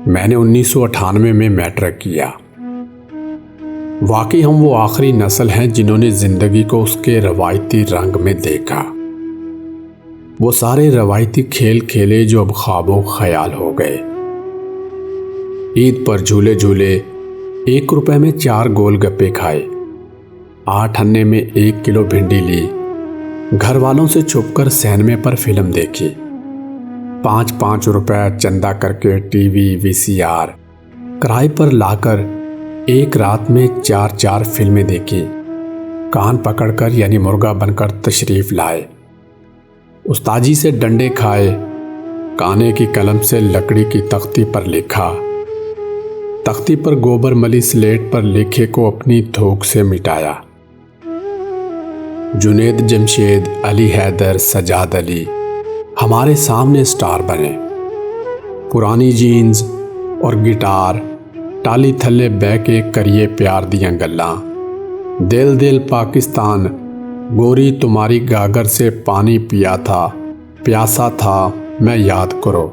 میں نے 1998 میں میٹرک کیا۔ واقعی ہم وہ آخری نسل ہیں جنہوں نے زندگی کو اس کے روایتی رنگ میں دیکھا۔ وہ سارے روایتی کھیل کھیلے جو اب خواب و خیال ہو گئے۔ عید پر جھولے جھولے، 1 روپے میں 4 گول گپے کھائے، 8 آنے میں 1 کلو بھنڈی لی، گھر والوں سے چھپ کر سینمے پر فلم دیکھی، 5 روپے چندہ کر کے ٹی وی VCR کرائے پر لا کر ایک رات میں 4 فلمیں دیکھی، کان پکڑ کر یعنی مرغا بن کر تشریف لائے، استاجی سے ڈنڈے کھائے، کانے کی قلم سے لکڑی کی تختی پر لکھا، تختی پر گوبر ملی سلیٹ پر لکھے کو اپنی تھوک سے مٹایا۔ جنید جمشید، علی حیدر، سجاد علی ہمارے سامنے سٹار بنے۔ پرانی جینز اور گٹار، ٹالی تھلے بہ کے کریے پیار دیاں گلاں، دل دل پاکستان، گوری تمہاری گاگر سے پانی پیا تھا، پیاسا تھا میں یاد کرو،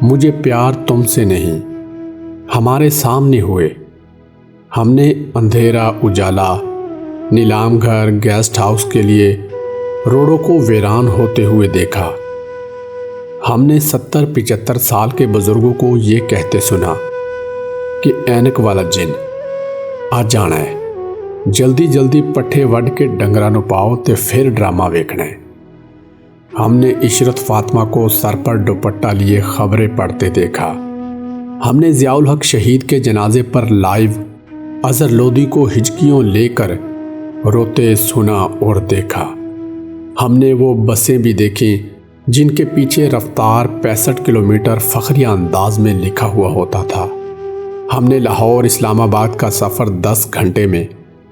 مجھے پیار تم سے نہیں، ہمارے سامنے ہوئے۔ ہم نے اندھیرا اجالا، نیلام گھر، گیسٹ ہاؤس کے لیے روڑوں کو ویران ہوتے ہوئے دیکھا۔ ہم نے 70-75 سال کے بزرگوں کو یہ کہتے سنا کہ اینک والا جن آ جانا ہے، جلدی جلدی پٹھے وڈ کے ڈنگرا نو پاؤ تے پھر ڈرامہ ویکھنا ہے۔ ہم نے عشرت فاطمہ کو سر پر دوپٹہ لیے خبریں پڑھتے دیکھا۔ ہم نے ضیاء الحق شہید کے جنازے پر لائیو اظہر لودھی کو ہچکیوں لے کر روتے سنا اور دیکھا۔ ہم نے وہ بسیں بھی دیکھیں جن کے پیچھے رفتار 65 کلومیٹر فخریہ انداز میں لکھا ہوا ہوتا تھا۔ ہم نے لاہور اسلام آباد کا سفر 10 گھنٹے میں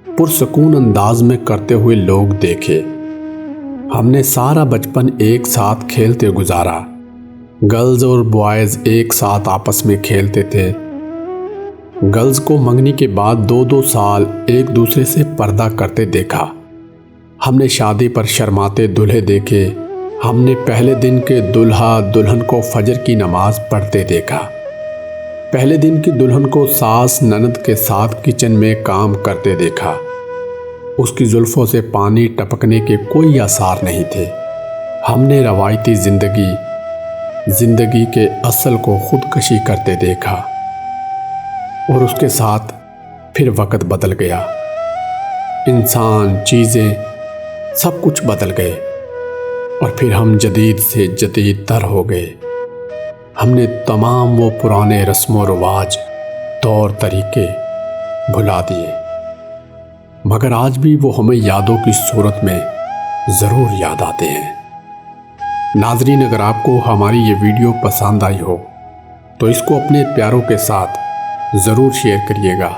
پرسکون انداز میں کرتے ہوئے لوگ دیکھے۔ ہم نے سارا بچپن ایک ساتھ کھیلتے گزارا، گرلز اور بوائز ایک ساتھ آپس میں کھیلتے تھے۔ گرلز کو منگنی کے بعد 2 سال ایک دوسرے سے پردہ کرتے دیکھا۔ ہم نے شادی پر شرماتے دلہے دیکھے۔ ہم نے پہلے دن کے دلہا دلہن کو فجر کی نماز پڑھتے دیکھا۔ پہلے دن کی دلہن کو ساس نند کے ساتھ کچن میں کام کرتے دیکھا۔ اس کی زلفوں سے پانی ٹپکنے کے کوئی آثار نہیں تھے۔ ہم نے روایتی زندگی کے اصل کو خودکشی کرتے دیکھا، اور اس کے ساتھ پھر وقت بدل گیا، انسان، چیزیں، سب کچھ بدل گئے، اور پھر ہم جدید سے جدید تر ہو گئے۔ ہم نے تمام وہ پرانے رسم و رواج، طور طریقے بھلا دیے، مگر آج بھی وہ ہمیں یادوں کی صورت میں ضرور یاد آتے ہیں۔ ناظرین، اگر آپ کو ہماری یہ ویڈیو پسند آئی ہو تو اس کو اپنے پیاروں کے ساتھ ضرور شیئر کریے گا۔